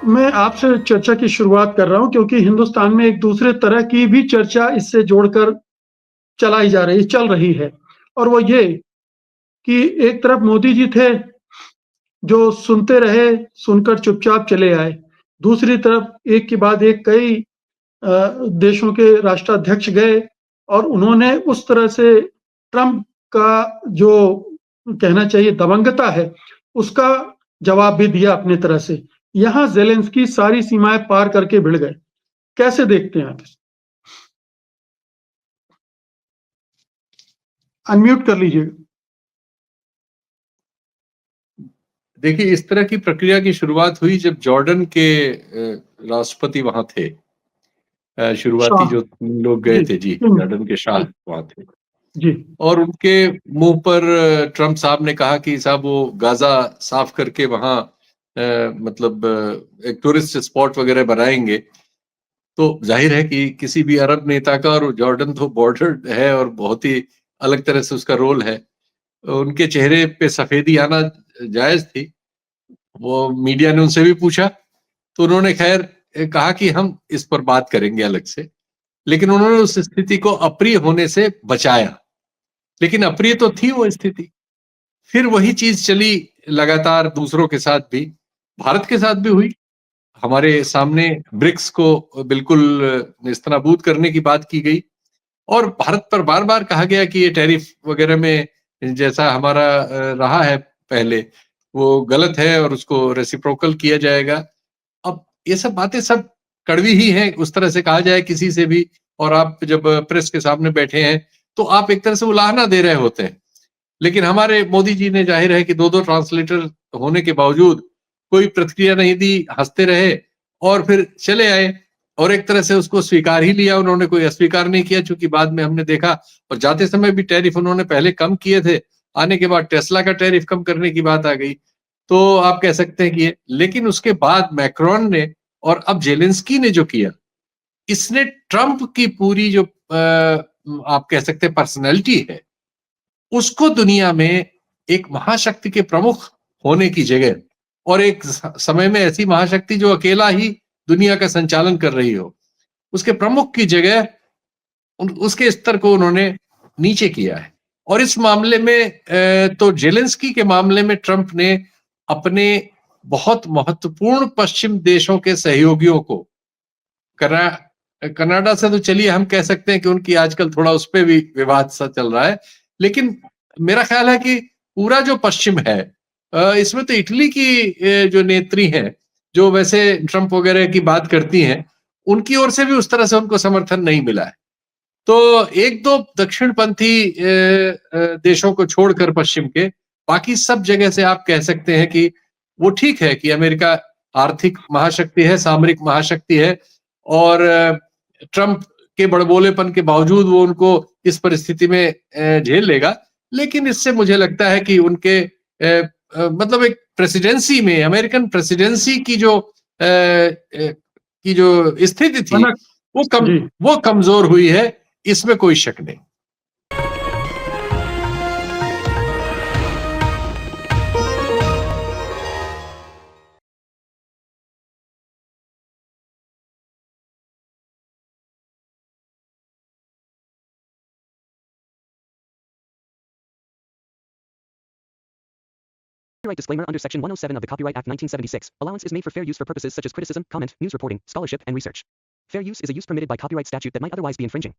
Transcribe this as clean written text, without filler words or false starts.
मैं आपसे चर्चा की शुरुआत कर रहा हूँ क्योंकि हिंदुस्तान में एक दूसरे तरह की भी चर्चा इससे जोड़कर चल रही है। और वो ये कि एक तरफ मोदी जी थे, जो सुनते रहे, सुनकर चुपचाप चले आए। दूसरी तरफ एक के बाद एक कई देशों के राष्ट्राध्यक्ष गए और उन्होंने उस तरह से ट्रंप का जो कहना चाहिए दबंगता है, उसका जवाब भी दिया अपनी तरह से। यहाँ ज़ेलेंस्की सारी सीमाएँ पार करके भिड़ गए। कैसे देखते हैं आप इसे? अनम्यूट कर लीजिएगा। देखिए, इस तरह की प्रक्रिया की शुरुआत हुई जब जॉर्डन के राष्ट्रपति वहां थे। शुरुआती शाह, जो लोग गए जी, थे जी, किंग, जॉर्डन के शाह जी, वहां थे। जी, और उनके मुंह पर ट्रंप साहब ने कहा कि साहब वो गाजा साफ करके वहां मतलब एक टूरिस्ट स्पॉट वगैरह बनाएंगे। तो जाहिर है कि किसी भी अरब नेता का, और जॉर्डन तो बॉर्डर है और बहुत ही अलग तरह से उसका रोल है, उनके चेहरे पे सफेदी आना जायज थी। वो मीडिया ने उनसे भी पूछा तो उन्होंने खैर कहा कि हम इस पर बात करेंगे अलग से, लेकिन उन्होंने उस स्थिति को अप्रिय होने से बचाया। लेकिन अप्रिय तो थी वो स्थिति। फिर वही चीज चली लगातार दूसरों के साथ भी, भारत के साथ भी हुई। हमारे सामने ब्रिक्स को बिल्कुल नेस्तनाबूद करने की बात की गई और भारत पर बार बार कहा गया कि ये टैरिफ वगैरह में जैसा हमारा रहा है पहले, वो गलत है और उसको रेसिप्रोकल किया जाएगा। अब ये सब बातें सब कड़वी ही हैं, उस तरह से कहा जाए किसी से भी। और आप जब प्रेस के सामने बैठे हैं तो आप एक तरह से उलाहना दे रहे होते हैं। लेकिन हमारे मोदी जी ने जाहिर है कि दो दो ट्रांसलेटर होने के बावजूद कोई प्रतिक्रिया नहीं दी, हंसते रहे और फिर चले आए। और एक तरह से उसको स्वीकार ही लिया उन्होंने, कोई अस्वीकार नहीं किया। चूंकि बाद में हमने देखा, और जाते समय भी टैरिफ उन्होंने पहले कम किए थे, आने के बाद टेस्ला का टैरिफ कम करने की बात आ गई। तो आप कह सकते हैं कि ये, लेकिन उसके बाद मैक्रोन ने और अब जेलेंस्की ने जो किया, इसने ट्रंप की पूरी जो आप कह सकते हैं पर्सनैलिटी है, उसको दुनिया में एक महाशक्ति के प्रमुख होने की जगह, और एक समय में ऐसी महाशक्ति जो अकेला ही दुनिया का संचालन कर रही हो, उसके प्रमुख की जगह उसके स्तर को उन्होंने नीचे किया है। और इस मामले में तो जेलेंस्की के मामले में ट्रंप ने अपने बहुत महत्वपूर्ण पश्चिम देशों के सहयोगियों को, कनाडा से तो चलिए हम कह सकते हैं कि उनकी आजकल थोड़ा उस पर भी विवाद सा चल रहा है, लेकिन मेरा ख्याल है कि पूरा जो पश्चिम है, इसमें तो इटली की जो नेत्री हैं, जो वैसे ट्रंप वगैरह की बात करती हैं, उनकी ओर से भी उस तरह से उनको समर्थन नहीं मिला है। तो एक दो दक्षिणपंथी देशों को छोड़कर पश्चिम के बाकी सब जगह से आप कह सकते हैं कि वो ठीक है कि अमेरिका आर्थिक महाशक्ति है, सामरिक महाशक्ति है, और ट्रंप के बड़बोलेपन के बावजूद वो उनको इस परिस्थिति में झेल लेगा। लेकिन इससे मुझे लगता है कि उनके मतलब एक प्रेसिडेंसी में, अमेरिकन प्रेसिडेंसी की जो स्थिति थी, भनक, जी। वो कमजोर हुई है, इसमें कोई शक नहीं। Copyright disclaimer under Section 107 of the Copyright Act 1976. Allowance is made for fair use for purposes such as criticism, comment, news reporting, scholarship, and research. Fair use is a use permitted by copyright statute that might otherwise be infringing.